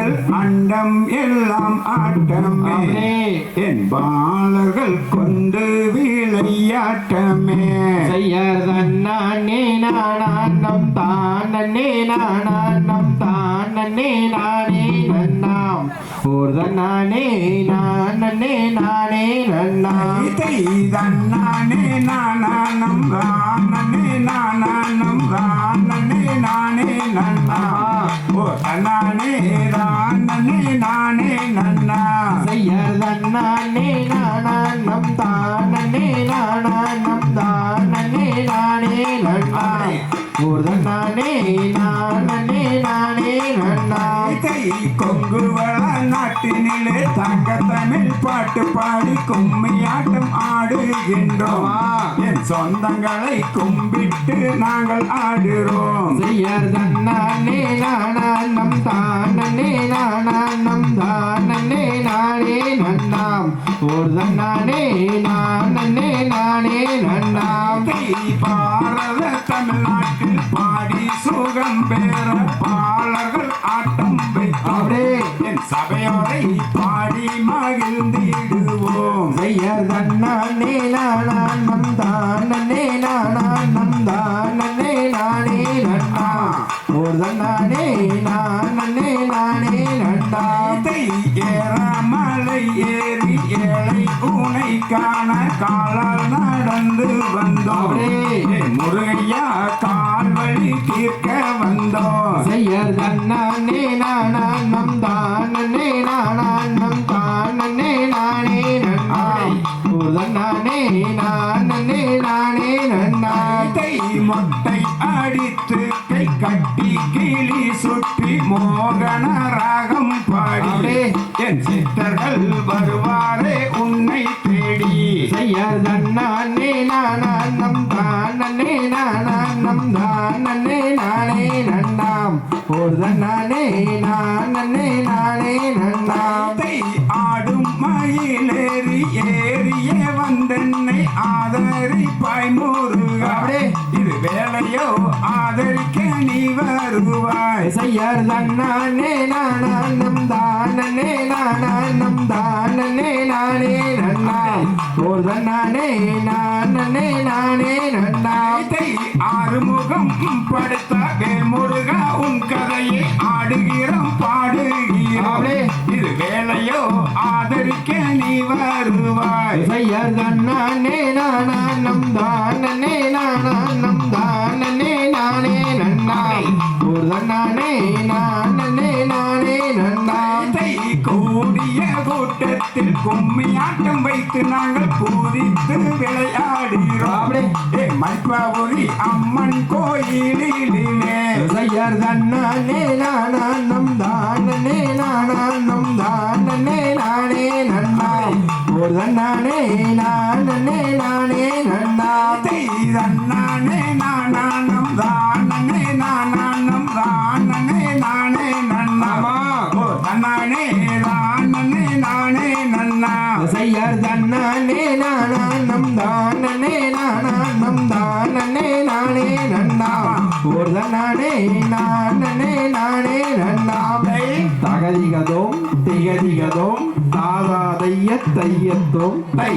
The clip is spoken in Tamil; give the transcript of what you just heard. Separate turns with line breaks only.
முதல் அண்டம் எல்லாம் ஆட்டமே என் பாலர்கள் கொண்டு விளையாட்டமே
செய்யர் தன்னானே நானானம் தானே நானானம் தானே நானே நன்னாம் ஓர் தன்னானே நானே நானே நன்னாம்
தன்னானே நானானம் ரானே நானானம் ரானே நானே நன்னா ஓர் தன்னானே ரானே நானே நன்னா
செய்யர் தன்னானே நானானம் தானே நானானம் தானே நானே நன்னாம் ஓர் தன்னானே நானே நானே நன்னாம்
கொங்கு வள நாட்டினிலே தங்க தமிழ் பாட்டு பாடி கும்மியாட்டம் ஆடுகின்றோம் என் சொந்தங்களை கும்பிட்டு நாங்கள் ஆடுறோம்
செய்யர் தன்னானே நானானம் தானே நானானம் தானே நானே நன்னாம் ஓர் தன்னானே நானே நானே நன்னாம்
பாரத தமிழ்நாட்டில் பாடி சுகம் பெற பாலர்கள் ஆட்டம் வைத்தோரே என் சபையோரை பாடி மகிழ்ந்திடுவோம்
செய்யர் தன்னானே நானானம் தானே நானானம் தானே நானே நன்னாம் ஓர் தன்னானே நானே நானே நன்னாம்
ஏறாமலை ஏறி ஏழை உனை காண காலால் நடந்து வந்தோரே முருகையா கால் வழி தீர்க்க வந்தோம்
செய்யர் தன்னானே நானானம் தானே நானானம் தானே நானே நன்னாம் ஓர் தன்னானே நானே நானே நன்னாம்
மொட்டை அடித்து கை கட்டி கிளி சுற்றி மோகன ராகம் பாடி என் சித்தர்கள் வருவாரே உன்னை தேடி
செய்யர் தன்னானே நானானம் தானே நானானம் தானே நானே நன்னாம் ஓர் தன்னானே நானே நானே நன்னாம்
ஆடும் மயிலேறி ஏறியே வந்தென்னை ஆதரிப்பாய் முருகாடே இது வேலையோ ஆதரிக்க நீ வருவாய்
செய்யர் தன்னானே நானானம் தானே நானானம் தானே நானே நன்னாம் ஓர் தன்னானே நானே நானே நன்னாம்
ஆறுமுகம் படுத்த வேல்முருகா உன் கதையை ஆடுகிறோம் பாடுகிறோம் இது வேலையோ ஆதரிக்க நீ வருவாய்
செய்யர் தன்னானே நானானம் தானே நானானம் தானே நானே நன்னாம் ஓர் தன்னானே நானே நானே நன்னாம்
கூடிய கூட்டத்தில் கும்மியாட்டம் வைத்து நாங்கள் பூரித்து விளையாடுகிறோம் மல்பாபுரி அம்மன் கோயிலிலே
செய்யர் தன்னானே நானானம் தானே நானானம் தானே நானே நன்னாம் ஓர் தன்னானே நானே நானே நன்னாம்
தன்னானே நானானம் தானே நானானம் தானே நானே நன்னாமா ஓர் தன்னானே தானே நானே நன்னா
செய்யர் தன்னானே நானானம் தானே நானானம் தானே நானே நன்னாம் ஓர் தன்னானே நானே நானே நன்னாம் தகதிகதோம் திகதிகதோம் தாதாதைய தையத்தோம்
தை